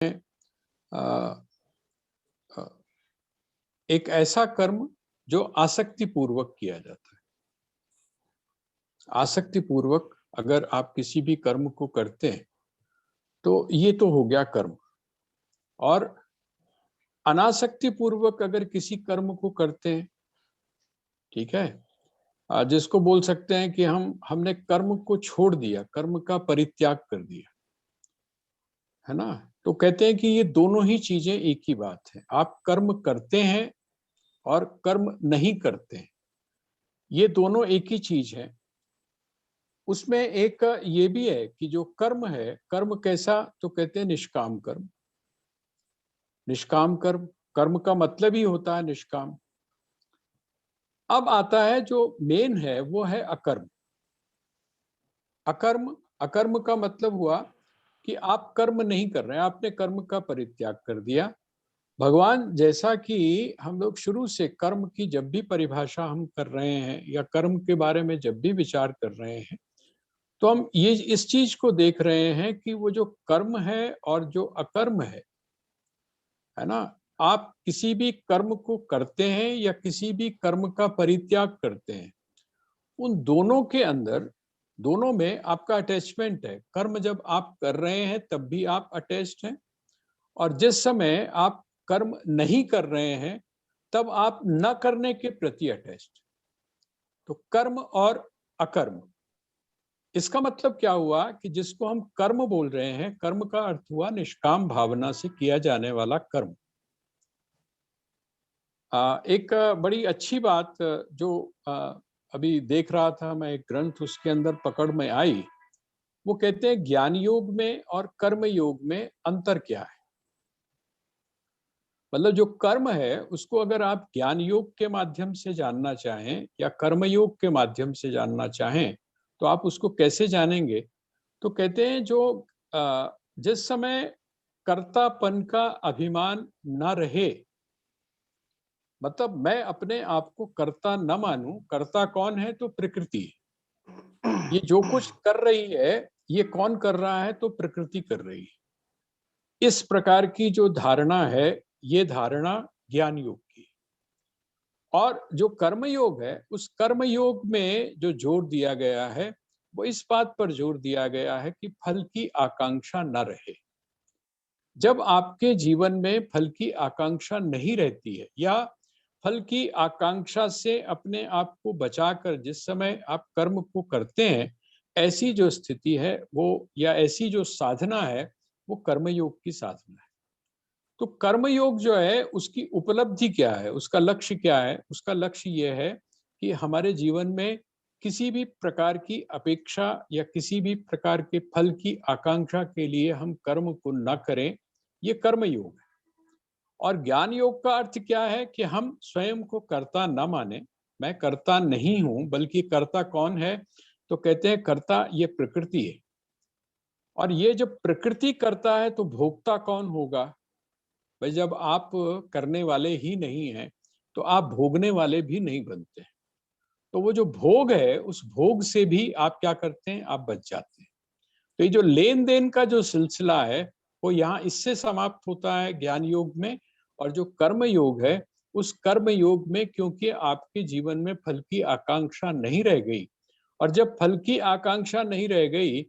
अ, अ, एक ऐसा कर्म जो आसक्ति पूर्वक किया जाता है। आसक्ति पूर्वक अगर आप किसी भी कर्म को करते हैं तो ये तो हो गया कर्म। और अनासक्ति पूर्वक अगर किसी कर्म को करते हैं, ठीक है, जिसको बोल सकते हैं कि हमने कर्म को छोड़ दिया, कर्म का परित्याग कर दिया, है ना। तो कहते हैं कि ये दोनों ही चीजें एक ही बात है। आप कर्म करते हैं और कर्म नहीं करते हैं, ये दोनों एक ही चीज है। उसमें एक ये भी है कि जो कर्म है, कर्म कैसा, तो कहते हैं निष्काम कर्म। निष्काम कर्म, कर्म का मतलब ही होता है निष्काम। अब आता है जो मेन है, वो है अकर्म। अकर्म, अकर्म का मतलब हुआ कि आप कर्म नहीं कर रहे हैं, आपने कर्म का परित्याग कर दिया। भगवान, जैसा कि हम लोग शुरू से कर्म की जब भी परिभाषा हम कर रहे हैं या कर्म के बारे में जब भी विचार कर रहे हैं, तो हम ये इस चीज को देख रहे हैं कि वो जो कर्म है और जो अकर्म है ना, आप किसी भी कर्म को करते हैं या किसी भी कर्म का परित्याग करते हैं, उन दोनों के अंदर, दोनों में आपका अटैचमेंट है। कर्म जब आप कर रहे हैं तब भी आप अटैच्ड हैं, और जिस समय आप कर्म नहीं कर रहे हैं तब आप न करने के प्रति अटैच्ड। तो कर्म और अकर्म, इसका मतलब क्या हुआ कि जिसको हम कर्म बोल रहे हैं, कर्म का अर्थ हुआ निष्काम भावना से किया जाने वाला कर्म। एक बड़ी अच्छी बात जो अभी देख रहा था मैं, एक ग्रंथ उसके अंदर पकड़ में आई, वो कहते हैं ज्ञान योग में और कर्म योग में अंतर क्या है। मतलब जो कर्म है उसको अगर आप ज्ञान योग के माध्यम से जानना चाहें या कर्म योग के माध्यम से जानना चाहें, तो आप उसको कैसे जानेंगे। तो कहते हैं जो जिस समय कर्तापन का अभिमान न रहे, मतलब मैं अपने आप को कर्ता न मानूं। कर्ता कौन है, तो प्रकृति। ये जो कुछ कर रही है, ये कौन कर रहा है, तो प्रकृति कर रही है। इस प्रकार की जो धारणा है, ये धारणा ज्ञान योग की। और जो कर्म योग है, उस कर्म योग में जो जोर दिया गया है, वो इस बात पर जोर दिया गया है कि फल की आकांक्षा न रहे। जब आपके जीवन में फल की आकांक्षा नहीं रहती है, या फल की आकांक्षा से अपने आप को बचाकर जिस समय आप कर्म को करते हैं, ऐसी जो स्थिति है वो, या ऐसी जो साधना है, वो कर्मयोग की साधना है। तो कर्मयोग जो है उसकी उपलब्धि क्या है, उसका लक्ष्य क्या है। उसका लक्ष्य ये है कि हमारे जीवन में किसी भी प्रकार की अपेक्षा या किसी भी प्रकार के फल की आकांक्षा के लिए हम कर्म को न करें, ये कर्म योग है। और ज्ञान योग का अर्थ क्या है कि हम स्वयं को कर्ता न माने। मैं कर्ता नहीं हूं, बल्कि कर्ता कौन है, तो कहते हैं कर्ता ये प्रकृति है। और ये जब प्रकृति करता है तो भोक्ता कौन होगा। भाई, जब आप करने वाले ही नहीं हैं तो आप भोगने वाले भी नहीं बनते। तो वो जो भोग है, उस भोग से भी आप क्या करते हैं, आप बच जाते हैं। तो ये जो लेन देन का जो सिलसिला है, वो यहाँ इससे समाप्त होता है ज्ञान योग में। और जो कर्म योग है, उस कर्म योग में क्योंकि आपके जीवन में फल की आकांक्षा नहीं रह गई, और जब फल की आकांक्षा नहीं रह गई,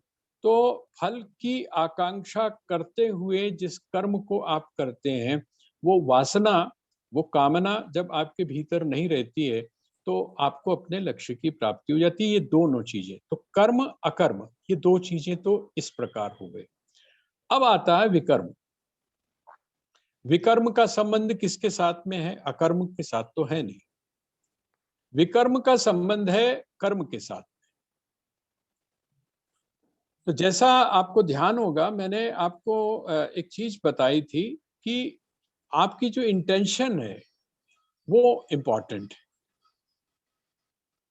तो फल की आकांक्षा करते हुए जिस कर्म को आप करते हैं, वो वासना, वो कामना जब आपके भीतर नहीं रहती है, तो आपको अपने लक्ष्य की प्राप्ति हो जाती है। ये दोनों चीजें, तो कर्म अकर्म, ये दो चीजें तो इस प्रकार हो गई। अब आता है विकर्म। विकर्म का संबंध किसके साथ में है, अकर्म के साथ तो है नहीं। विकर्म का संबंध है कर्म के साथ। तो जैसा आपको ध्यान होगा, मैंने आपको एक चीज बताई थी कि आपकी जो इंटेंशन है वो इम्पोर्टेंट है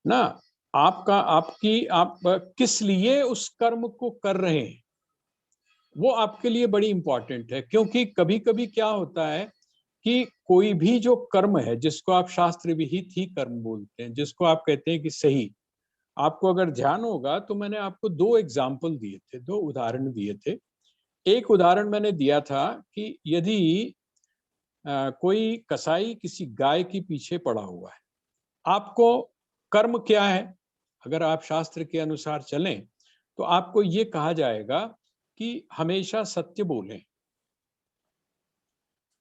ना। आपका, आपकी, आप किस लिए उस कर्म को कर रहे हैं, वो आपके लिए बड़ी इंपॉर्टेंट है। क्योंकि कभी कभी क्या होता है कि कोई भी जो कर्म है, जिसको आप शास्त्र विहित ही कर्म बोलते हैं, जिसको आप कहते हैं कि सही, आपको अगर ध्यान होगा तो मैंने आपको दो एग्जाम्पल दिए थे, दो उदाहरण दिए थे एक उदाहरण मैंने दिया था कि यदि कोई कसाई किसी गाय के पीछे पड़ा हुआ है, आपको कर्म क्या है? अगर आप शास्त्र के अनुसार चलें तो आपको ये कहा जाएगा कि हमेशा सत्य बोलें।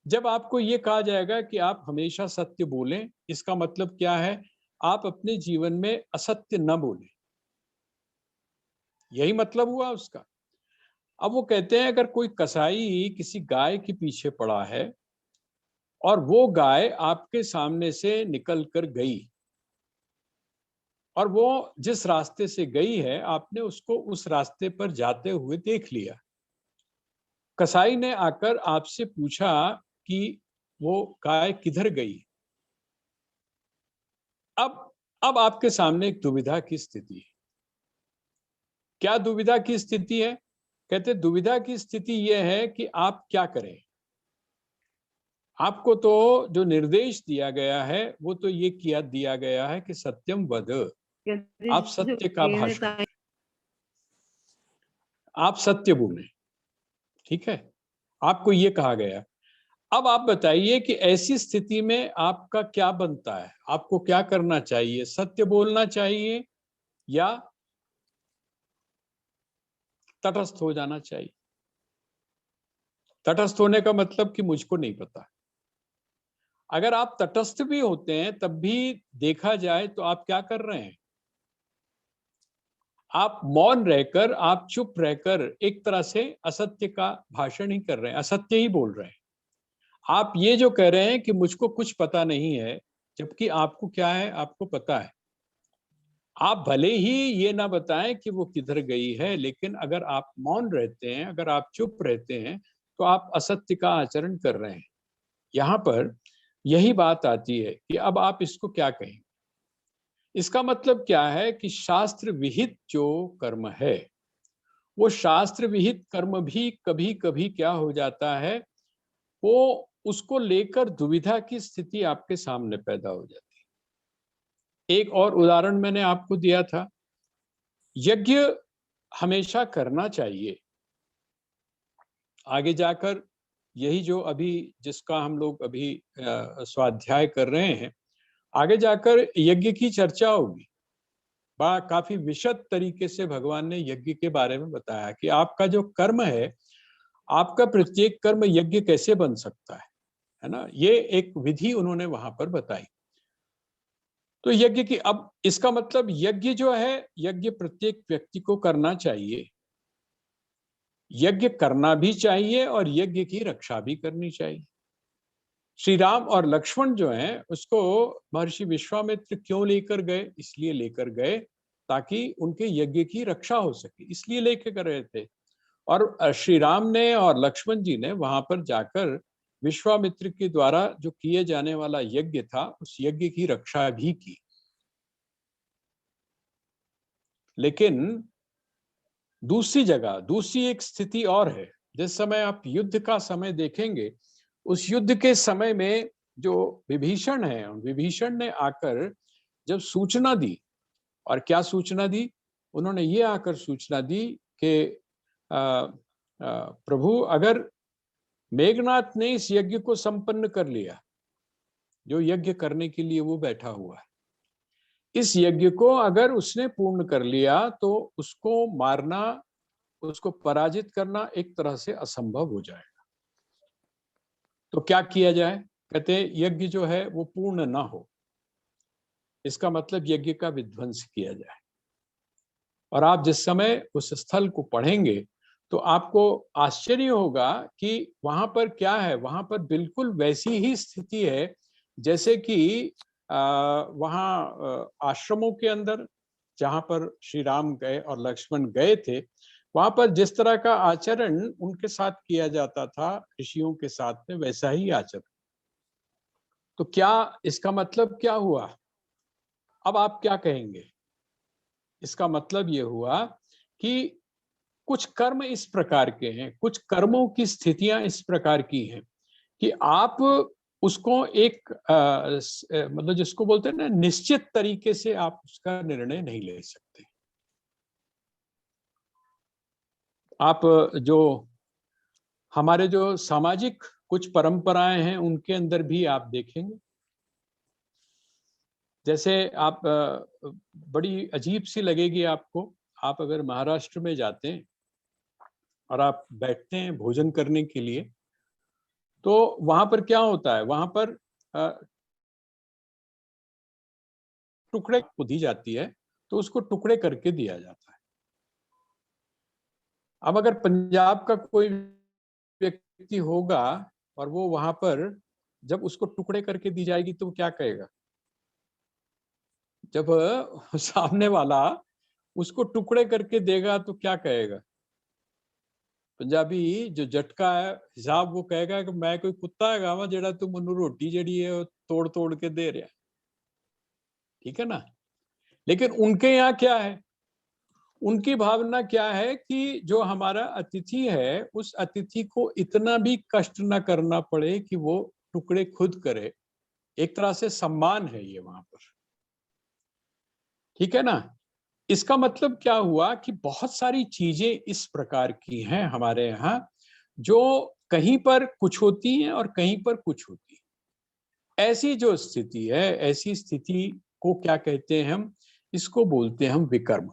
जब आपको ये कहा जाएगा कि आप हमेशा सत्य बोलें, इसका मतलब क्या है? आप अपने जीवन में असत्य न बोलें, यही मतलब हुआ उसका। अब वो कहते हैं अगर कोई कसाई किसी गाय के पीछे पड़ा है और वो गाय आपके सामने से निकल कर गई और वो जिस रास्ते से गई है आपने उसको उस रास्ते पर जाते हुए देख लिया, कसाई ने आकर आपसे पूछा कि वो गाय किधर गई। अब अब आपके सामने एक दुविधा की स्थिति है। क्या दुविधा की स्थिति है? कहते दुविधा की स्थिति यह है कि आप क्या करें। आपको तो जो निर्देश दिया गया है वो तो ये किया दिया गया है कि सत्यम वद, आप सत्य का भाषण करें, आप सत्य बोलें, ठीक है, आपको ये कहा गया। अब आप बताइए कि ऐसी स्थिति में आपका क्या बनता है, आपको क्या करना चाहिए? सत्य बोलना चाहिए या तटस्थ हो जाना चाहिए? तटस्थ होने का मतलब कि मुझको नहीं पता। अगर आप तटस्थ भी होते हैं तब भी देखा जाए तो आप क्या कर रहे हैं? आप मौन रहकर, आप चुप रहकर एक तरह से असत्य का भाषण ही कर रहे हैं, असत्य ही बोल रहे हैं। आप ये जो कह रहे हैं कि मुझको कुछ पता नहीं है, जबकि आपको क्या है, आपको पता है। आप भले ही ये ना बताएं कि वो किधर गई है, लेकिन अगर आप मौन रहते हैं, अगर आप चुप रहते हैं, तो आप असत्य का आचरण कर रहे हैं। यहाँ पर यही बात आती है कि अब आप इसको क्या कहें। इसका मतलब क्या है कि शास्त्र विहित जो कर्म है, वो शास्त्र विहित कर्म भी कभी कभी क्या हो जाता है, वो उसको लेकर दुविधा की स्थिति आपके सामने पैदा हो जाती है। एक और उदाहरण मैंने आपको दिया था, यज्ञ हमेशा करना चाहिए। आगे जाकर यही जो अभी जिसका हम लोग अभी स्वाध्याय कर रहे हैं, आगे जाकर यज्ञ की चर्चा होगी। काफी विशद तरीके से भगवान ने यज्ञ के बारे में बताया कि आपका जो कर्म है, आपका प्रत्येक कर्म यज्ञ कैसे बन सकता है ना, ये एक विधि उन्होंने वहां पर बताई। तो यज्ञ की, अब इसका मतलब यज्ञ जो है, यज्ञ प्रत्येक व्यक्ति को करना चाहिए। यज्ञ करना भी चाहिए और यज्ञ की रक्षा भी करनी चाहिए। श्री राम और लक्ष्मण जो हैं उसको महर्षि विश्वामित्र क्यों लेकर गए? इसलिए लेकर गए ताकि उनके यज्ञ की रक्षा हो सके, इसलिए लेकर कर रहे थे। और श्री राम ने और लक्ष्मण जी ने वहां पर जाकर विश्वामित्र के द्वारा जो किए जाने वाला यज्ञ था, उस यज्ञ की रक्षा भी की। लेकिन दूसरी जगह दूसरी एक स्थिति और है। जिस समय आप युद्ध का समय देखेंगे, उस युद्ध के समय में जो विभीषण है, विभीषण ने आकर जब सूचना दी, और क्या सूचना दी? उन्होंने ये आकर सूचना दी कि प्रभु, अगर मेघनाथ ने इस यज्ञ को संपन्न कर लिया, जो यज्ञ करने के लिए वो बैठा हुआ है, इस यज्ञ को अगर उसने पूर्ण कर लिया तो उसको मारना, उसको पराजित करना एक तरह से असंभव हो जाएगा। तो क्या किया जाए? कहते यज्ञ जो है वो पूर्ण ना हो, इसका मतलब यज्ञ का विध्वंस किया जाए। और आप जिस समय उस स्थल को पढ़ेंगे तो आपको आश्चर्य होगा कि वहां पर क्या है, वहां पर बिल्कुल वैसी ही स्थिति है जैसे कि वहां आश्रमों के अंदर जहां पर श्री राम गए और लक्ष्मण गए थे, वहां पर जिस तरह का आचरण उनके साथ किया जाता था ऋषियों के साथ में, वैसा ही आचरण। तो क्या इसका मतलब क्या हुआ? अब आप क्या कहेंगे? इसका मतलब ये हुआ कि कुछ कर्म इस प्रकार के हैं, कुछ कर्मों की स्थितियां इस प्रकार की हैं कि आप उसको एक मतलब जिसको बोलते हैं ना, निश्चित तरीके से आप उसका निर्णय नहीं ले सकते। आप जो हमारे जो सामाजिक कुछ परंपराएं हैं उनके अंदर भी आप देखेंगे। जैसे आप बड़ी अजीब सी लगेगी आपको, आप अगर महाराष्ट्र में जाते हैं और आप बैठते हैं भोजन करने के लिए, तो वहां पर क्या होता है, वहां पर टुकड़े को दी जाती है, तो उसको टुकड़े करके दिया जाता है। अब अगर पंजाब का कोई व्यक्ति होगा और वो वहां पर जब उसको टुकड़े करके दी जाएगी तो वो क्या कहेगा? जब सामने वाला उसको टुकड़े करके देगा तो क्या कहेगा? पंजाबी जो झटका है हिसाब, वो कहेगा कि मैं कोई कुत्ता है गावा जेड़ा तू मनु रोटी जेड़ी है तोड़ तोड़ के दे रहा है। ठीक है ना? लेकिन उनके यहाँ क्या है, उनकी भावना क्या है कि जो हमारा अतिथि है उस अतिथि को इतना भी कष्ट ना करना पड़े कि वो टुकड़े खुद करे। एक तरह से सम्मान है ये वहां पर। ठीक है ना? इसका मतलब क्या हुआ कि बहुत सारी चीजें इस प्रकार की हैं हमारे यहाँ, जो कहीं पर कुछ होती हैं और कहीं पर कुछ होती है। ऐसी जो स्थिति है, ऐसी स्थिति को क्या कहते हैं हम? इसको बोलते हैं हम विकर्म।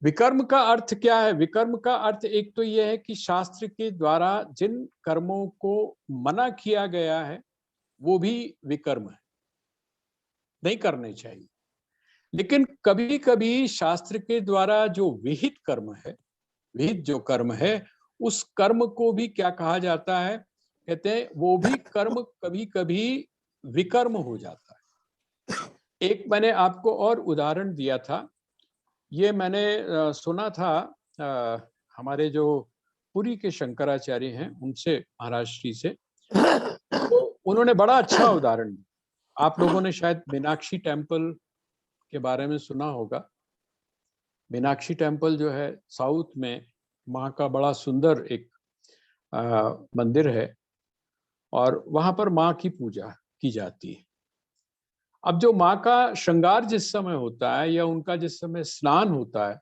विकर्म का अर्थ क्या है? विकर्म का अर्थ एक तो यह है कि शास्त्र के द्वारा जिन कर्मों को मना किया गया है वो भी विकर्म है, नहीं करने चाहिए। लेकिन कभी कभी शास्त्र के द्वारा जो विहित कर्म है, विहित जो कर्म है, उस कर्म को भी क्या कहा जाता है? कहते हैं वो भी कर्म कभी कभी विकर्म हो जाता है। एक मैंने आपको और उदाहरण दिया था, ये मैंने सुना था हमारे जो पुरी के शंकराचार्य हैं उनसे, महाराष्ट्री से, तो उन्होंने बड़ा अच्छा उदाहरण दिया। आप लोगों ने शायद मीनाक्षी टेम्पल के बारे में सुना होगा। मीनाक्षी टेम्पल जो है साउथ में, माँ का बड़ा सुंदर एक मंदिर है और वहां पर माँ की पूजा की जाती है। अब जो माँ का श्रृंगार जिस समय होता है या उनका जिस समय स्नान होता है,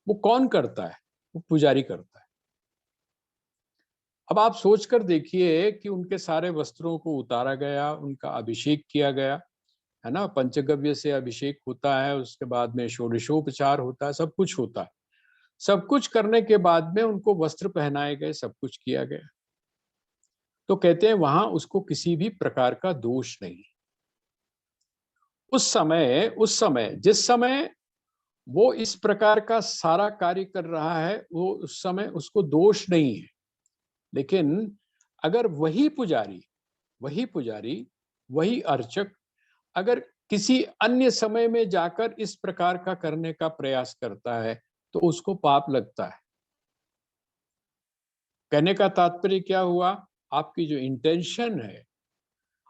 वो कौन करता है? वो पुजारी करता है। अब आप सोचकर देखिए कि उनके सारे वस्त्रों को उतारा गया, उनका अभिषेक किया गया, है ना? पंचगव्य से अभिषेक होता है, उसके बाद में षोडशोपचार होता है, सब कुछ होता है। सब कुछ करने के बाद में उनको वस्त्र पहनाए गए, सब कुछ किया गया। तो कहते हैं वहां उसको किसी भी प्रकार का दोष नहीं। उस समय जिस समय वो इस प्रकार का सारा कार्य कर रहा है, वो उस समय उसको दोष नहीं है। लेकिन अगर वही पुजारी, वही अर्चक अगर किसी अन्य समय में जाकर इस प्रकार का करने का प्रयास करता है तो उसको पाप लगता है। कहने का तात्पर्य क्या हुआ? आपकी जो इंटेंशन है,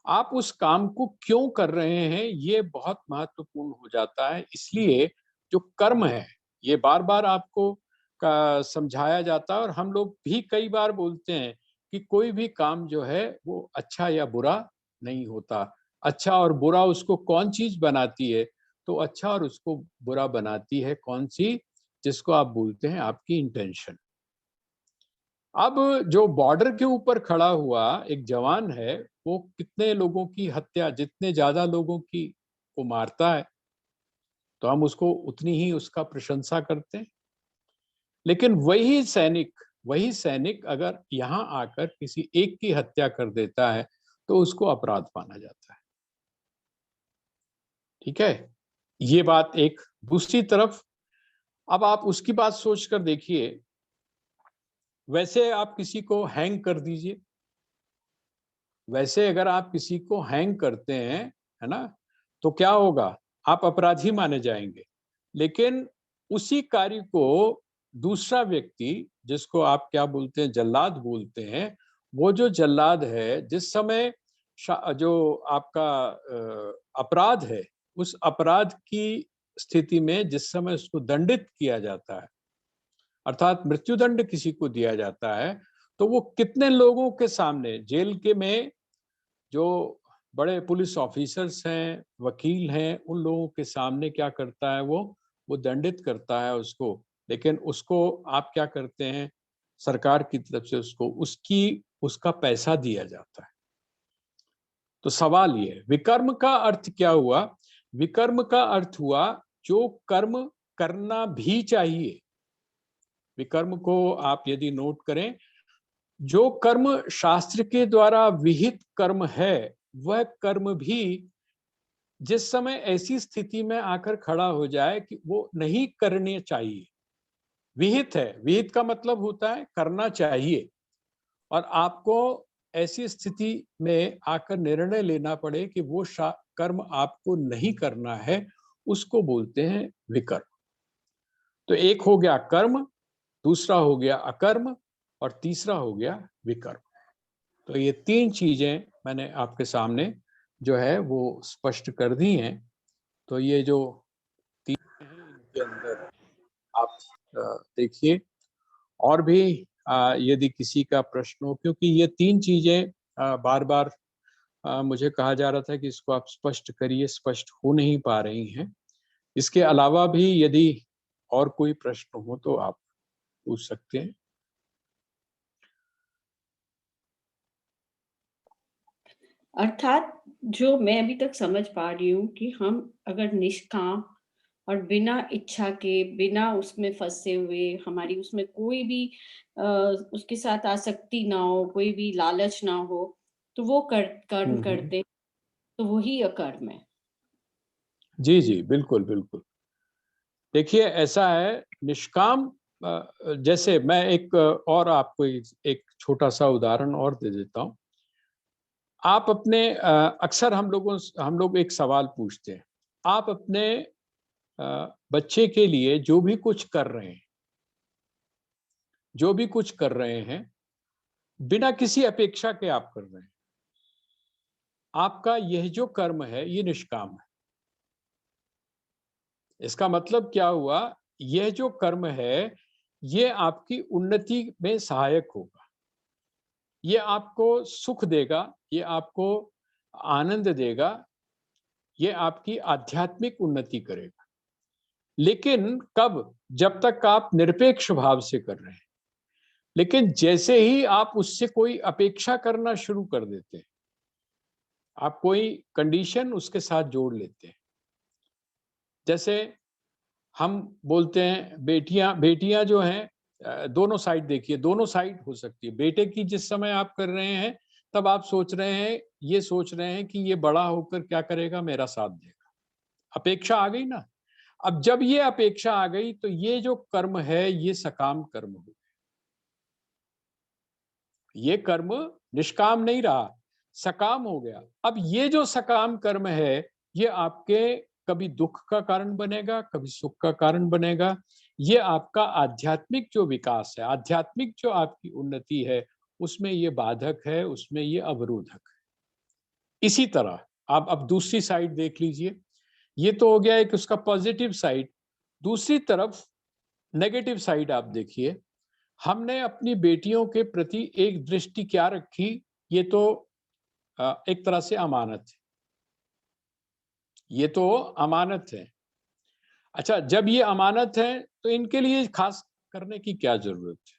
आप उस काम को क्यों कर रहे हैं, ये बहुत महत्वपूर्ण हो जाता है। इसलिए जो कर्म है, ये बार बार आपको का समझाया जाता है और हम लोग भी कई बार बोलते हैं कि कोई भी काम जो है वो अच्छा या बुरा नहीं होता। अच्छा और बुरा उसको कौन चीज बनाती है? तो अच्छा और उसको बुरा बनाती है कौन सी? जिसको आप बोलते हैं आपकी इंटेंशन। अब जो बॉर्डर के ऊपर खड़ा हुआ एक जवान है, वो कितने लोगों की हत्या, जितने ज्यादा लोगों की को मारता है, तो हम उसको उतनी ही उसका प्रशंसा करते हैं। लेकिन वही सैनिक अगर यहाँ आकर किसी एक की हत्या कर देता है तो उसको अपराध माना जाता है। ठीक है? ये बात एक। दूसरी तरफ अब आप उसकी बात सोचकर देखिए, वैसे आप किसी को हैंग कर दीजिए, वैसे अगर आप किसी को हैंग करते हैं, है ना, तो क्या होगा? आप अपराधी माने जाएंगे। लेकिन उसी कार्य को दूसरा व्यक्ति, जिसको आप क्या बोलते हैं, जल्लाद बोलते हैं, वो जो जल्लाद है, जिस समय जो आपका अपराध है, उस अपराध की स्थिति में जिस समय उसको दंडित किया जाता है, अर्थात मृत्युदंड किसी को दिया जाता है, तो वो कितने लोगों के सामने, जेल के में जो बड़े पुलिस ऑफिसर्स हैं, वकील हैं, उन लोगों के सामने क्या करता है? वो दंडित करता है उसको। लेकिन उसको आप क्या करते हैं? सरकार की तरफ से उसको उसका पैसा दिया जाता है। तो सवाल ये है, विकर्म का अर्थ क्या हुआ? विकर्म का अर्थ हुआ जो कर्म करना भी चाहिए। विकर्म को आप यदि नोट करें, जो कर्म शास्त्र के द्वारा विहित कर्म है, वह कर्म भी जिस समय ऐसी स्थिति में आकर खड़ा हो जाए कि वो नहीं करने चाहिए, विहित है, विहित का मतलब होता है करना चाहिए, और आपको ऐसी स्थिति में आकर निर्णय लेना पड़े कि वो कर्म आपको नहीं करना है, उसको बोलते हैं विकर्म। तो एक हो गया कर्म, दूसरा हो गया अकर्म, और तीसरा हो गया विकर्म। तो ये तीन चीजें मैंने आपके सामने जो है वो स्पष्ट कर दी हैं। तो ये जो तीन हैं, इनके अंदर आप देखिए, और भी यदि किसी का प्रश्न हो, क्योंकि ये तीन चीजें बार बार मुझे कहा जा रहा था कि इसको आप स्पष्ट करिए, स्पष्ट हो नहीं पा रही हैं। इसके अलावा भी यदि और कोई प्रश्न हो तो आप पूछ सकते हैं। अर्थात जो मैं अभी तक समझ पा रही हूँ कि हम अगर निष्काम और बिना इच्छा के, बिना उसमें फंसे हुए, हमारी उसमें कोई भी उसके साथ आसक्ति ना हो, कोई भी लालच ना हो, तो वो कर्म करते हैं, तो वही अकर्म है। जी जी, बिल्कुल बिल्कुल। देखिए ऐसा है, निष्काम जैसे मैं एक और आपको एक छोटा सा उदाहरण और दे देता हूँ। आप अपने अक्सर हम लोग एक सवाल पूछते हैं, आप अपने बच्चे के लिए जो भी कुछ कर रहे हैं, जो भी कुछ कर रहे हैं, बिना किसी अपेक्षा के आप कर रहे हैं, आपका यह जो कर्म है ये निष्काम है। इसका मतलब क्या हुआ? यह जो कर्म है ये आपकी उन्नति में सहायक होगा, ये आपको सुख देगा, ये आपको आनंद देगा, ये आपकी आध्यात्मिक उन्नति करेगा। लेकिन कब? जब तक आप निरपेक्ष भाव से कर रहे हैं। लेकिन जैसे ही आप उससे कोई अपेक्षा करना शुरू कर देते हैं, आप कोई कंडीशन उसके साथ जोड़ लेते हैं, जैसे हम बोलते हैं बेटियां बेटियां जो हैं, दोनों साइड देखिए, दोनों साइड हो सकती है। बेटे की जिस समय आप कर रहे हैं, तब आप सोच रहे हैं, ये सोच रहे हैं कि ये बड़ा होकर क्या करेगा, मेरा साथ देगा। अपेक्षा आ गई ना। अब जब ये अपेक्षा आ गई तो ये जो कर्म है ये सकाम कर्म हो गया। ये कर्म निष्काम नहीं रहा, सकाम हो गया। अब ये जो सकाम कर्म है ये आपके कभी दुख का कारण बनेगा, कभी सुख का कारण बनेगा। ये आपका आध्यात्मिक जो विकास है, आध्यात्मिक जो आपकी उन्नति है, उसमें ये बाधक है, उसमें ये अवरोधक है। इसी तरह आप अब दूसरी साइड देख लीजिए। ये तो हो गया एक उसका पॉजिटिव साइड। दूसरी तरफ नेगेटिव साइड आप देखिए। हमने अपनी बेटियों के प्रति एक दृष्टि क्या रखी? ये तो एक तरह से अमानत है, ये तो अमानत है। अच्छा, जब ये अमानत है तो इनके लिए खास करने की क्या जरूरत है?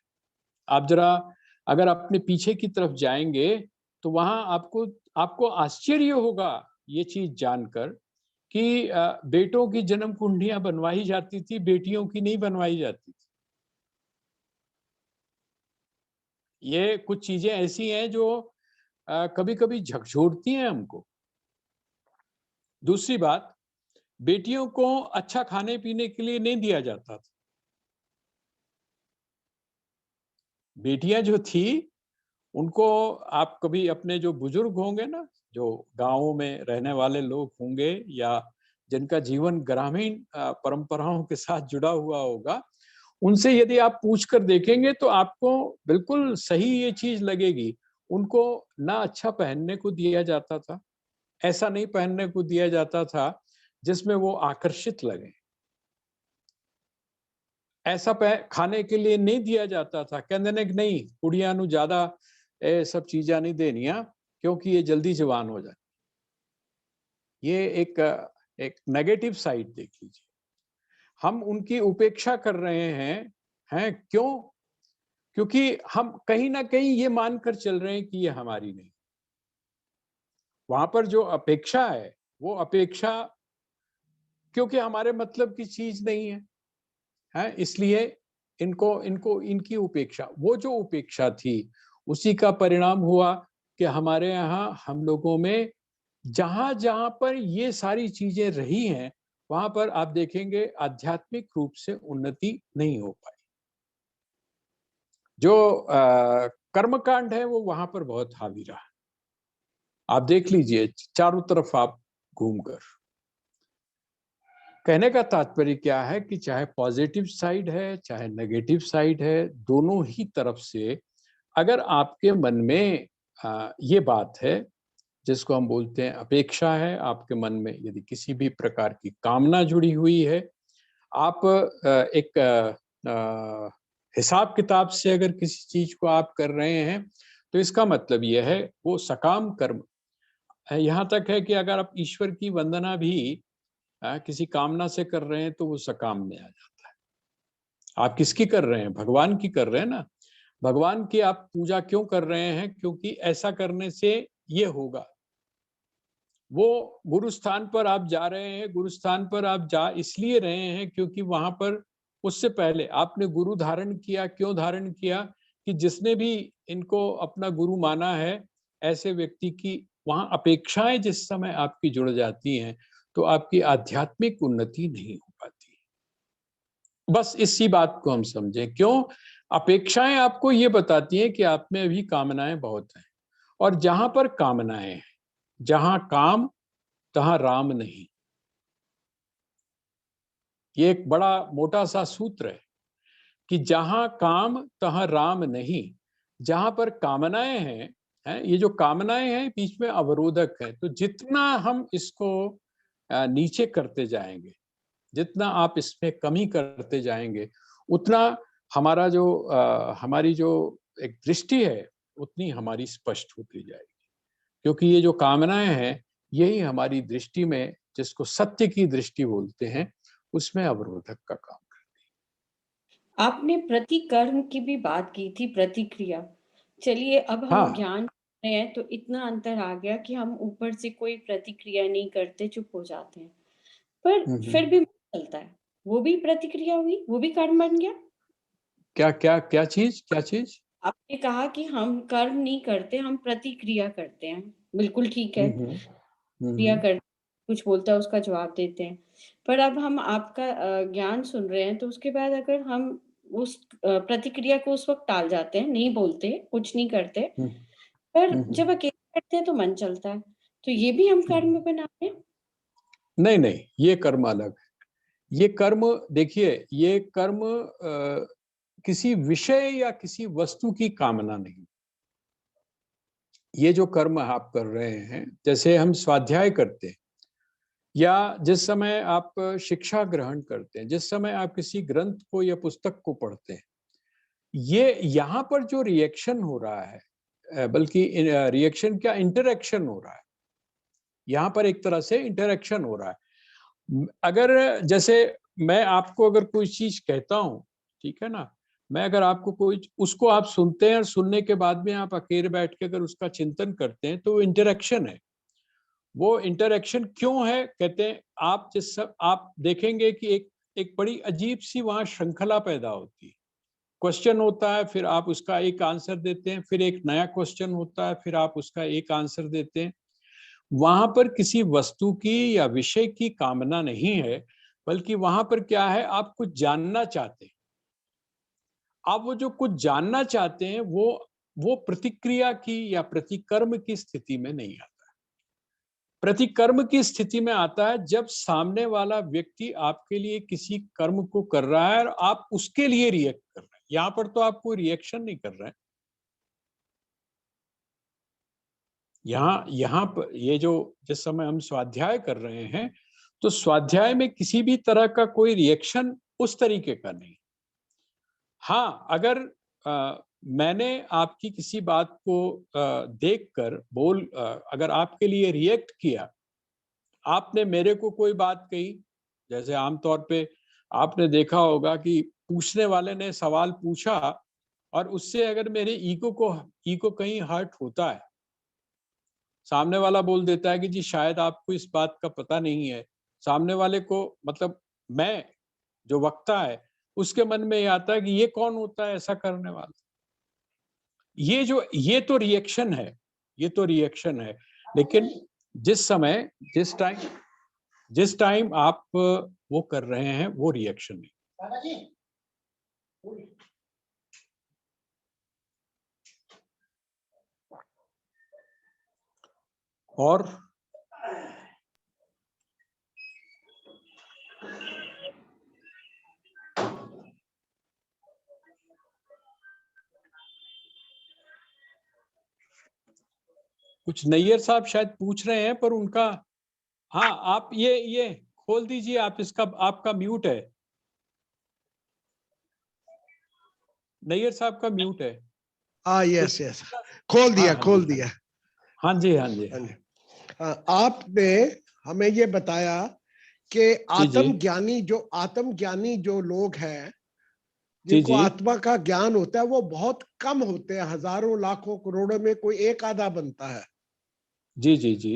आप जरा अगर अपने पीछे की तरफ जाएंगे तो वहां आपको आपको आश्चर्य होगा ये चीज जानकर कि बेटों की जन्म कुंडलियां बनवाई जाती थी, बेटियों की नहीं बनवाई जाती थी। ये कुछ चीजें ऐसी हैं जो कभी कभी झकझोरती हैं हमको। दूसरी बात, बेटियों को अच्छा खाने पीने के लिए नहीं दिया जाता था। बेटियां जो थी उनको, आप कभी अपने जो बुजुर्ग होंगे ना, जो गांवों में रहने वाले लोग होंगे या जिनका जीवन ग्रामीण परंपराओं के साथ जुड़ा हुआ होगा, उनसे यदि आप पूछ कर देखेंगे तो आपको बिल्कुल सही ये चीज लगेगी। उनको ना अच्छा पहनने को दिया जाता था, ऐसा नहीं पहनने को दिया जाता था जिसमें वो आकर्षित लगे। ऐसा खाने के लिए नहीं दिया जाता था, कहते ने कि नहीं कुड़ियां नु ज्यादा ये सब चीजा नहीं देनिया क्योंकि ये जल्दी जवान हो जाए। ये एक नेगेटिव साइड देख लीजिए। हम उनकी उपेक्षा कर रहे हैं क्यों? क्योंकि हम कहीं ना कहीं ये मानकर चल रहे हैं कि ये हमारी नहीं। वहां पर जो अपेक्षा है वो अपेक्षा क्योंकि हमारे मतलब की चीज नहीं है, है इसलिए इनको इनको इनकी उपेक्षा, वो जो उपेक्षा थी उसी का परिणाम हुआ कि हमारे यहाँ हम लोगों में जहां जहां पर ये सारी चीजें रही हैं वहां पर आप देखेंगे आध्यात्मिक रूप से उन्नति नहीं हो पाई। जो कर्मकांड है वो वहां पर बहुत हावी रहा। आप देख लीजिए चारों तरफ आप घूमकर। कहने का तात्पर्य क्या है कि चाहे पॉजिटिव साइड है चाहे नेगेटिव साइड है, दोनों ही तरफ से अगर आपके मन में ये बात है जिसको हम बोलते हैं अपेक्षा है, आपके मन में यदि किसी भी प्रकार की कामना जुड़ी हुई है, आप एक हिसाब किताब से अगर किसी चीज को आप कर रहे हैं तो इसका मतलब यह है वो सकाम कर्म है। यहाँ तक है कि अगर आप ईश्वर की वंदना भी किसी कामना से कर रहे हैं तो वो सकाम में आ जाता है। आप किसकी कर रहे हैं? भगवान की कर रहे हैं ना। भगवान की आप पूजा क्यों कर रहे हैं? क्योंकि ऐसा करने से ये होगा। वो गुरु स्थान पर आप जा रहे हैं, गुरु स्थान पर आप जा इसलिए रहे हैं क्योंकि वहां पर उससे पहले आपने गुरु धारण किया। क्यों धारण किया? कि जिसने भी इनको अपना गुरु माना है ऐसे व्यक्ति की वहां अपेक्षाएं जिस समय आपकी जुड़ जाती हैं तो आपकी आध्यात्मिक उन्नति नहीं हो पाती। बस इसी बात को हम समझें। क्यों? अपेक्षाएं आपको ये बताती हैं कि आप में अभी कामनाएं बहुत हैं, और जहां पर कामनाएं हैं, जहां काम तहां राम नहीं। ये एक बड़ा मोटा सा सूत्र है कि जहां काम तहां राम नहीं। जहां पर कामनाएं हैं, ये जो कामनाएं हैं बीच में अवरोधक है। तो जितना हम इसको नीचे करते जाएंगे, जितना आप इसमें कमी करते जाएंगे, उतना हमारा जो हमारी जो एक दृष्टि है उतनी हमारी स्पष्ट होती जाएगी। क्योंकि ये जो कामनाएं हैं यही हमारी दृष्टि में, जिसको सत्य की दृष्टि बोलते हैं, उसमें अवरोधक का काम आपने प्रतिकर्म की भी बात की थी, प्रतिक्रिया। चलिए अब करता है। हम हाँ। ज्ञान में हैं तो इतना अंतर आ गया कि हम ऊपर से कोई प्रतिक्रिया नहीं करते, चुप हो जाते हैं। पर फिर भी मन चलता है, वो भी प्रतिक्रिया हुई, वो भी कर्म बन गया। क्या क्या क्या चीज, क्या चीज? आपने कहा कि हम कर्म नहीं करते, हम प्रतिक्रिया करते हैं। बिल्कुल ठीक है, हम्म क्रिया हम्म कर कुछ बोलता है उसका जवाब देते हैं। पर अब हम आपका ज्ञान सुन रहे हैं तो उसके बाद अगर हम उस प्रतिक्रिया को उस वक़्त टाल जाते हैं, नहीं बोलते, कुछ नहीं करते, हम्म पर हम्म जब अकेले बैठते हैं तो मन चलता है। तो ये भी हम कर्म हम्म। में बना रहे हैं? नहीं नहीं, ये कर्म अलग है। ये कर्म, देखिए, ये कर्म किसी विषय या किसी वस्तु की कामना नहीं। ये जो कर्म आप कर रहे हैं, जैसे हम स्वाध्याय करते हैं या जिस समय आप शिक्षा ग्रहण करते हैं, जिस समय आप किसी ग्रंथ को या पुस्तक को पढ़ते हैं, ये यहाँ पर जो रिएक्शन हो रहा है, बल्कि रिएक्शन क्या, इंटरेक्शन हो रहा है। यहाँ पर एक तरह से इंटरेक्शन हो रहा है। अगर जैसे मैं आपको अगर कोई चीज कहता हूँ, ठीक है ना, मैं अगर आपको कोई, उसको आप सुनते हैं और सुनने के बाद में आप अकेले बैठ के अगर उसका चिंतन करते हैं तो वो इंटरेक्शन है। वो इंटरेक्शन क्यों है कहते हैं? आप जिस सब आप देखेंगे कि एक एक बड़ी अजीब सी वहां श्रृंखला पैदा होती है। क्वेश्चन होता है, फिर आप उसका एक आंसर देते हैं, फिर एक नया क्वेश्चन होता है, फिर आप उसका एक आंसर देते हैं। वहां पर किसी वस्तु की या विषय की कामना नहीं है, बल्कि वहां पर क्या है, आप कुछ जानना चाहते हैं। आप वो जो कुछ जानना चाहते हैं वो प्रतिक्रिया की या प्रतिकर्म की स्थिति में नहीं आता। प्रतिकर्म की स्थिति में आता है जब सामने वाला व्यक्ति आपके लिए किसी कर्म को कर रहा है और आप उसके लिए रिएक्ट कर रहे हैं। यहां पर तो आप कोई रिएक्शन नहीं कर रहे हैं। यहाँ यहाँ पर ये जो जिस समय हम स्वाध्याय कर रहे हैं तो स्वाध्याय में किसी भी तरह का कोई रिएक्शन उस तरीके का नहीं। हाँ, अगर मैंने आपकी किसी बात को देखकर अगर आपके लिए रिएक्ट किया, आपने मेरे को कोई बात कही, जैसे आमतौर पे आपने देखा होगा कि पूछने वाले ने सवाल पूछा और उससे अगर मेरे ईगो कहीं हर्ट होता है, सामने वाला बोल देता है कि जी शायद आपको इस बात का पता नहीं है, सामने वाले को मतलब मैं जो वक्ता है उसके मन में ये आता है कि ये कौन होता है ऐसा करने वाला। ये तो रिएक्शन है। लेकिन जिस टाइम आप वो कर रहे हैं वो रिएक्शन है। और कुछ नैयर साहब शायद पूछ रहे हैं, पर उनका, हाँ आप ये खोल दीजिए, आप इसका, आपका म्यूट है, नैयर साहब का म्यूट है। यस यस, खोल दिया हाँ, खोल दिया। हाँ जी, हाँ जी। आपने हमें ये बताया कि आत्मज्ञानी जो लोग हैं, जिनको आत्मा का ज्ञान होता है, वो बहुत कम होते हैं, हजारों लाखों करोड़ों में कोई एक आधा बनता है। जी जी जी।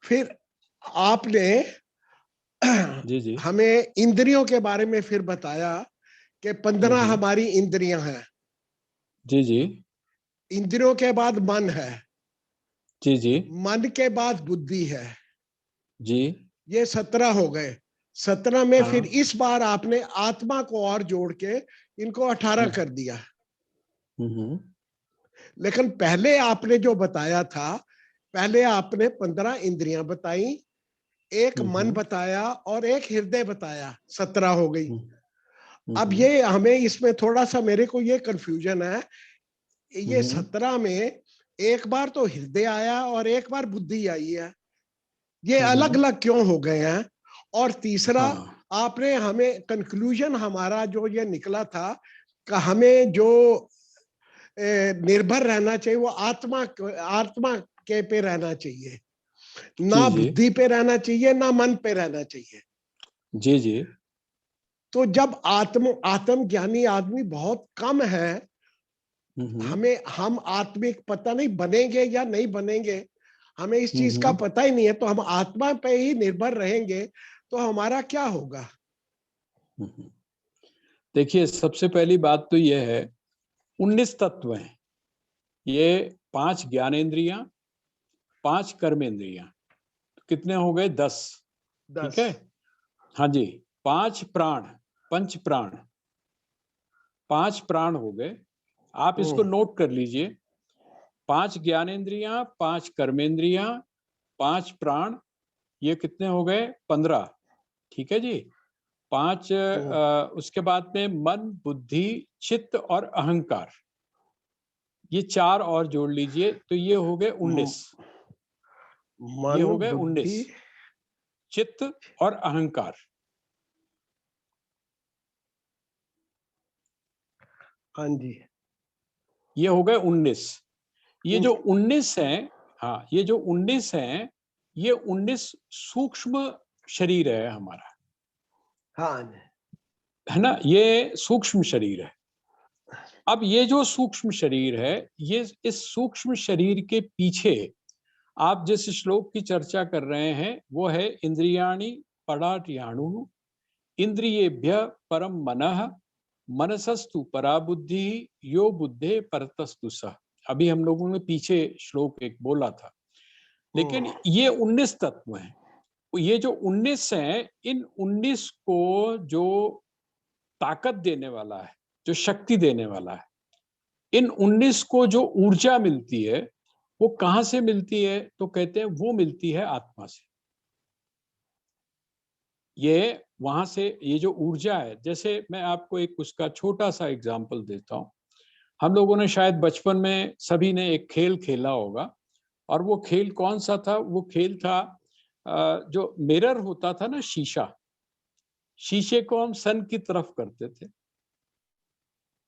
फिर आपने जी जी हमें इंद्रियों के बारे में फिर बताया कि 15 हमारी इंद्रियां हैं। जी जी इंद्रियों के बाद मन है, जी जी मन के बाद बुद्धि है, जी। ये 17 हो गए। 17 में हाँ। फिर इस बार आपने आत्मा को और जोड़ के इनको 18 कर दिया। लेकिन पहले आपने जो बताया था, पहले आपने 15 इंद्रियां बताई, एक मन बताया और एक हृदय बताया, 17 हो गई। अब ये हमें इसमें थोड़ा सा, मेरे को ये कंफ्यूजन है, ये 17 में एक बार तो हृदय आया और एक बार बुद्धि आई है, ये अलग अलग क्यों हो गए हैं? और तीसरा, आपने हमें कंक्लूजन हमारा जो ये निकला था कि हमें जो निर्भर रहना चाहिए वो आत्मा के पे रहना चाहिए, ना बुद्धि पे रहना चाहिए, ना मन पे रहना चाहिए। जी जी। तो जब आत्म ज्ञानी आदमी बहुत कम है, हम आत्मिक पता नहीं बनेंगे या नहीं बनेंगे, हमें इस चीज का पता ही नहीं है, तो हम आत्मा पे ही निर्भर रहेंगे तो हमारा क्या होगा? देखिए, सबसे पहली बात तो यह है, 19 तत्व हैं। ये 5 ज्ञानेंद्रियां, 5 कर्मेंद्रियां, कितने हो गए? 10। ठीक है। हाँ जी। 5 प्राण, पंच प्राण, 5 प्राण हो गए। आप इसको नोट कर लीजिए। 5 ज्ञानेंद्रियां, 5 कर्मेंद्रियां, 5 प्राण, ये कितने हो गए? 15। ठीक है जी। 5 उसके बाद में मन, बुद्धि, चित्त और अहंकार, ये 4 और जोड़ लीजिए तो ये हो गए 19। ये हो गए 19, चित्त और अहंकार। हाँ जी, ये हो गए 19। ये जो 19 हैं, हाँ, ये जो 19 हैं, ये 19 सूक्ष्म शरीर है हमारा। हाँ, है ना, ये सूक्ष्म शरीर है। अब ये जो सूक्ष्म शरीर है, ये इस सूक्ष्म शरीर के पीछे आप जिस श्लोक की चर्चा कर रहे हैं वो है इंद्रियाणि पराठ्याणु इंद्रियेभ्य परम मनः मनसस्तु परा बुद्धि यो बुद्धे परतस्तु सः। अभी हम लोगों ने पीछे श्लोक एक बोला था। लेकिन ये 19 तत्व हैं। ये जो 19 हैं, इन 19 को जो ताकत देने वाला है, जो शक्ति देने वाला है, इन 19 को जो ऊर्जा मिलती है, वो कहां से मिलती है? तो कहते हैं वो मिलती है आत्मा से। ये वहां से, ये जो ऊर्जा है, जैसे मैं आपको एक उसका छोटा सा एग्जांपल देता हूं। हम लोगों ने शायद बचपन में सभी ने एक खेल खेला होगा, और वो खेल कौन सा था? वो खेल था जो मिरर होता था ना, शीशा, शीशे को हम सन की तरफ करते थे।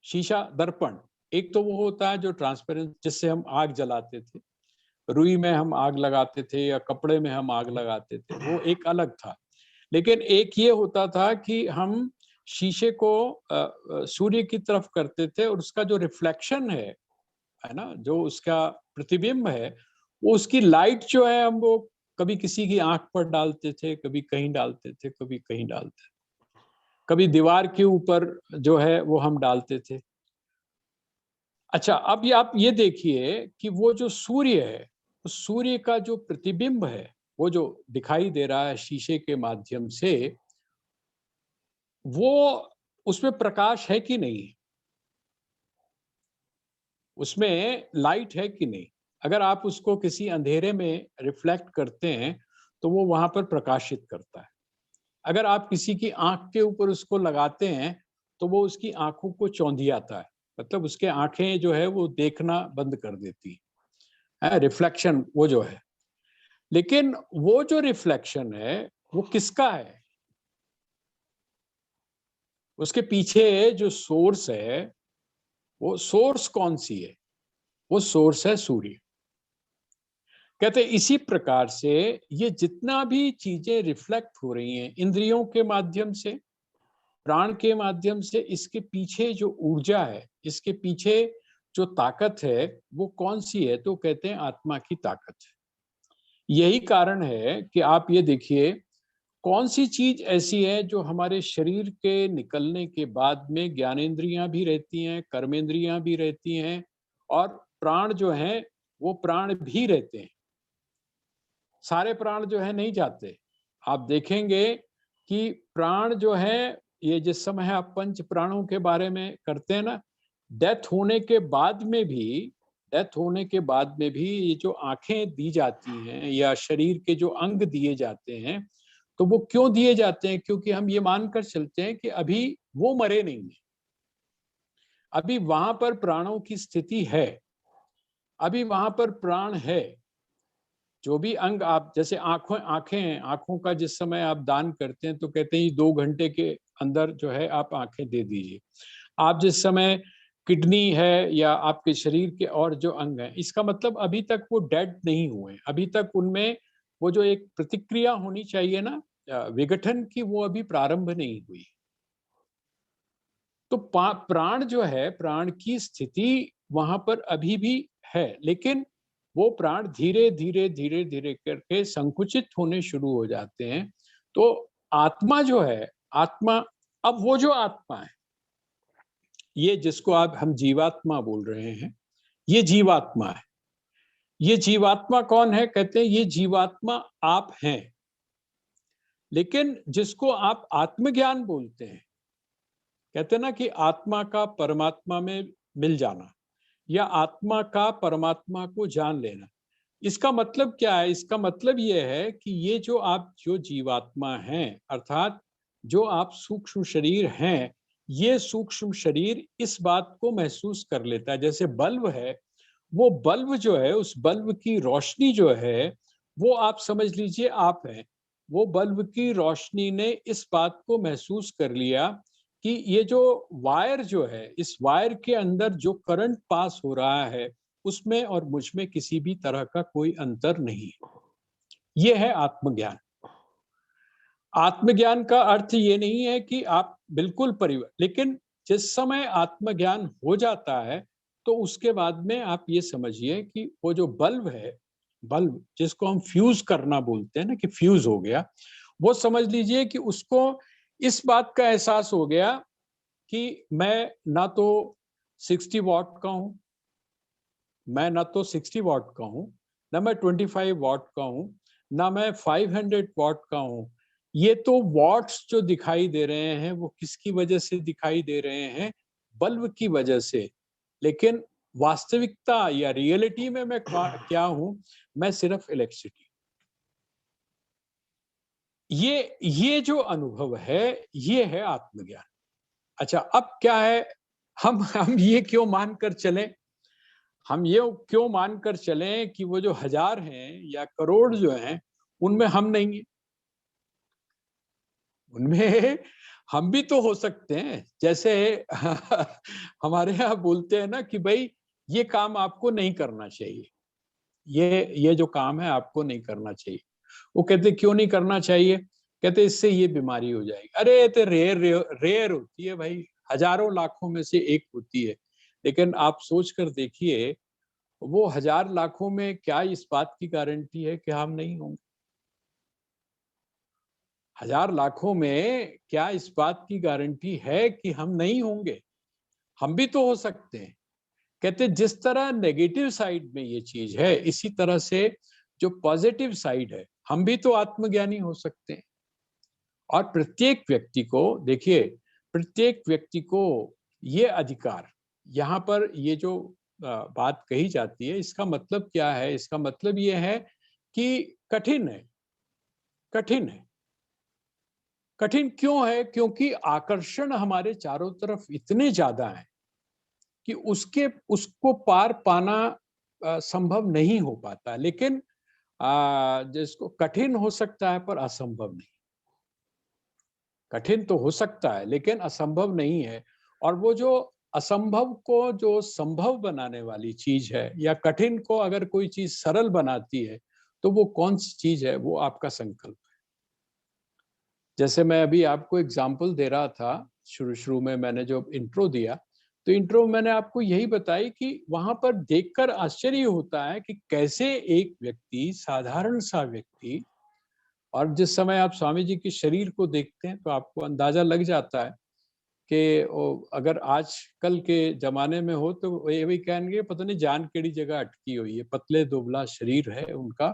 शीशा दर्पण, एक तो वो होता है जो ट्रांसपेरेंट, जिससे हम आग जलाते थे, रुई में हम आग लगाते थे या कपड़े में हम आग लगाते थे, वो एक अलग था। लेकिन एक ये होता था कि हम शीशे को सूर्य की तरफ करते थे और उसका जो रिफ्लेक्शन है ना, जो उसका प्रतिबिंब है, वो उसकी लाइट जो है हम वो कभी किसी की आंख पर डालते थे, कभी कहीं डालते थे, कभी कहीं डालते थे, कभी दीवार के ऊपर जो है वो हम डालते थे। अच्छा, अब आप ये देखिए कि वो जो सूर्य है, उस सूर्य का जो प्रतिबिंब है, वो जो दिखाई दे रहा है शीशे के माध्यम से, वो उसमें प्रकाश है कि नहीं, उसमें लाइट है कि नहीं। अगर आप उसको किसी अंधेरे में रिफ्लेक्ट करते हैं तो वो वहां पर प्रकाशित करता है। अगर आप किसी की आंख के ऊपर उसको लगाते हैं तो वो उसकी आंखों को चौंधियाता है, मतलब उसके आंखें जो है वो देखना बंद कर देती है, रिफ्लेक्शन वो जो है। लेकिन वो जो रिफ्लेक्शन है वो किसका है? उसके पीछे जो सोर्स है, वो सोर्स कौन सी है? वो सोर्स है सूर्य। कहते इसी प्रकार से ये जितना भी चीजें रिफ्लेक्ट हो रही हैं इंद्रियों के माध्यम से, प्राण के माध्यम से, इसके पीछे जो ऊर्जा है, इसके पीछे जो ताकत है, वो कौन सी है? तो कहते हैं आत्मा की ताकत है। यही कारण है कि आप ये देखिए, कौन सी चीज ऐसी है जो हमारे शरीर के निकलने के बाद में ज्ञानेंद्रियां भी रहती हैं, कर्मेंद्रियां भी रहती हैं, और प्राण जो हैं वो प्राण भी रहते हैं। सारे प्राण जो है नहीं जाते। आप देखेंगे कि प्राण जो है, ये जिस समय आप पंच प्राणों के बारे में करते हैं ना, डेथ होने के बाद में भी, डेथ होने के बाद में भी ये जो आंखें दी जाती हैं या शरीर के जो अंग दिए जाते हैं, तो वो क्यों दिए जाते हैं? क्योंकि हम ये मानकर चलते हैं कि अभी वो मरे नहीं है, अभी वहां पर प्राणों की स्थिति है, अभी वहां पर प्राण है। जो भी अंग आप, जैसे आंखें हैं, आंखों का जिस समय आप दान करते हैं तो कहते हैं 2 घंटे के अंदर जो है आप आंखें दे दीजिए। आप जिस समय किडनी है या आपके शरीर के और जो अंग हैं, इसका मतलब अभी तक वो डेड नहीं हुए, अभी तक उनमें वो जो एक प्रतिक्रिया होनी चाहिए ना विघटन की, वो अभी प्रारंभ नहीं हुई। तो प्राण जो है, प्राण की स्थिति वहां पर अभी भी है, लेकिन वो प्राण धीरे धीरे धीरे धीरे करके संकुचित होने शुरू हो जाते हैं। तो आत्मा जो है, आत्मा, अब वो जो आत्मा है, ये जिसको आप हम जीवात्मा बोल रहे हैं, ये जीवात्मा है। ये जीवात्मा कौन है? कहते हैं ये जीवात्मा आप हैं। लेकिन जिसको आप आत्मज्ञान बोलते हैं, कहते हैं ना कि आत्मा का परमात्मा में मिल जाना या आत्मा का परमात्मा को जान लेना, इसका मतलब क्या है? इसका मतलब यह है कि ये जो आप जो जीवात्मा हैं, अर्थात जो आप सूक्ष्म शरीर हैं, ये सूक्ष्म शरीर इस बात को महसूस कर लेता है। जैसे बल्ब है, वो बल्ब जो है, उस बल्ब की रोशनी जो है, वो आप समझ लीजिए आप हैं। वो बल्ब की रोशनी ने इस बात को महसूस कर लिया कि ये जो वायर जो है, इस वायर के अंदर जो करंट पास हो रहा है, उसमें और मुझ में किसी भी तरह का कोई अंतर नहीं। ये है आत्मज्ञान। आत्मज्ञान का अर्थ ये नहीं है कि आप बिल्कुल लेकिन जिस समय आत्मज्ञान हो जाता है तो उसके बाद में आप ये समझिए कि वो जो बल्ब है, बल्ब जिसको हम फ्यूज करना बोलते हैं ना, कि फ्यूज हो गया, वो समझ लीजिए कि उसको इस बात का एहसास हो गया कि मैं ना तो 60 वॉट का हूं, मैं ना तो 60 वॉट का हूं, ना मैं 25 वॉट का हूं, ना मैं 500 वॉट का हूं। ये तो वॉट्स जो दिखाई दे रहे हैं वो किसकी वजह से दिखाई दे रहे हैं? बल्ब की वजह से। लेकिन वास्तविकता या रियलिटी में मैं क्या हूं? मैं सिर्फ इलेक्ट्रिसिटी। ये जो अनुभव है, ये है आत्मज्ञान। अच्छा, अब क्या है, हम ये क्यों मानकर चलें, हम ये क्यों मानकर चलें कि वो जो हजार हैं या करोड़ जो हैं, उनमें हम नहीं है? उनमें हम भी तो हो सकते हैं। जैसे हमारे यहाँ बोलते हैं ना कि भाई ये काम आपको नहीं करना चाहिए, ये जो काम है आपको नहीं करना चाहिए। वो कहते क्यों नहीं करना चाहिए? कहते इससे ये बीमारी हो जाएगी। अरे ये तो रेयर होती है भाई, हजारों लाखों में से एक होती है। लेकिन आप सोच कर देखिए, वो हजार लाखों में क्या इस बात की गारंटी है कि हम नहीं होंगे? हजार लाखों में क्या इस बात की गारंटी है कि हम नहीं होंगे? हम भी तो हो सकते हैं। कहते जिस तरह नेगेटिव साइड में ये चीज है, इसी तरह से जो पॉजिटिव साइड है, हम भी तो आत्मज्ञानी हो सकते हैं। और प्रत्येक व्यक्ति को, देखिए, प्रत्येक व्यक्ति को ये अधिकार, यहाँ पर ये जो बात कही जाती है, इसका मतलब क्या है? इसका मतलब ये है कि कठिन है। कठिन है। कठिन क्यों है? क्योंकि आकर्षण हमारे चारों तरफ इतने ज्यादा है कि उसको पार पाना संभव नहीं हो पाता। लेकिन जिसको कठिन हो सकता है पर असंभव नहीं। कठिन तो हो सकता है लेकिन असंभव नहीं है। और वो जो असंभव को जो संभव बनाने वाली चीज है, या कठिन को अगर कोई चीज सरल बनाती है, तो वो कौन सी चीज है? वो आपका संकल्प है। जैसे मैं अभी आपको एग्जाम्पल दे रहा था, शुरू में मैंने जो इंट्रो दिया, तो इंट्रो मैंने आपको यही बताई कि वहां पर देखकर आश्चर्य होता है कि कैसे एक व्यक्ति, साधारण सा व्यक्ति, और जिस समय आप स्वामी जी के शरीर को देखते हैं तो आपको अंदाजा लग जाता है कि अगर आज कल के जमाने में हो तो ये भी कहेंगे पता नहीं जान केड़ी जगह अटकी हुई है, पतले दुबला शरीर है उनका,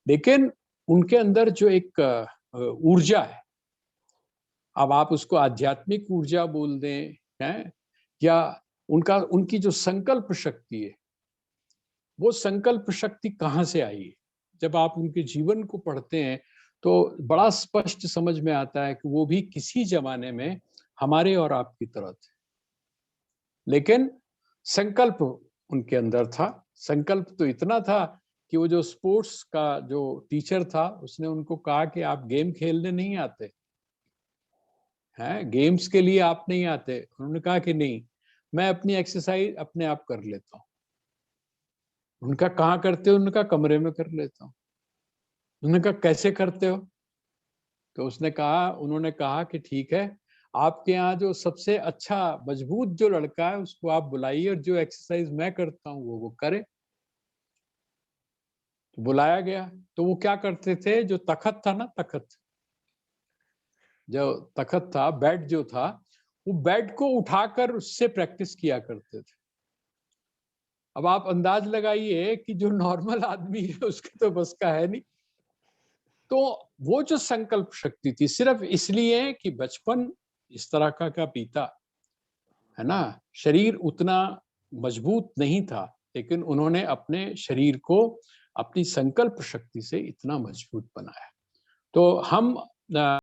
लेकिन उनके अंदर जो एक ऊर्जा है, अब आप उसको आध्यात्मिक ऊर्जा बोल दें, हैं, या उनकी जो संकल्प शक्ति है, वो संकल्प शक्ति कहाँ से आई है? जब आप उनके जीवन को पढ़ते हैं तो बड़ा स्पष्ट समझ में आता है कि वो भी किसी जमाने में हमारे और आपकी तरह थे, लेकिन संकल्प उनके अंदर था। संकल्प तो इतना था कि वो जो स्पोर्ट्स का जो टीचर था, उसने उनको कहा कि आप गेम खेलने नहीं आते हैं, गेम्स के लिए आप नहीं आते। उन्होंने कहा कि नहीं, मैं अपनी एक्सरसाइज अपने आप कर लेता हूँ। उनका कहाँ करते हो? उनका कमरे में कर लेता हूँ। उन्होंने कहा कैसे करते हो? तो उन्होंने कहा कि ठीक है, आपके यहाँ जो सबसे अच्छा मजबूत जो लड़का है उसको आप बुलाइए, और जो एक्सरसाइज मैं करता हूँ वो करे। तो बुलाया गया। तो वो क्या करते थे? जो तखत था ना, जो तखत था, बेड जो था, वो बेड को उठाकर उससे प्रैक्टिस किया करते थे। अब आप अंदाज लगाइए कि जो नॉर्मल आदमी है उसके तो बस का है नहीं। तो वो जो संकल्प शक्ति थी, सिर्फ इसलिए कि बचपन इस तरह का बीता है ना, शरीर उतना मजबूत नहीं था, लेकिन उन्होंने अपने शरीर को अपनी संकल्प शक्ति से इतना मजबूत बनाया। तो हम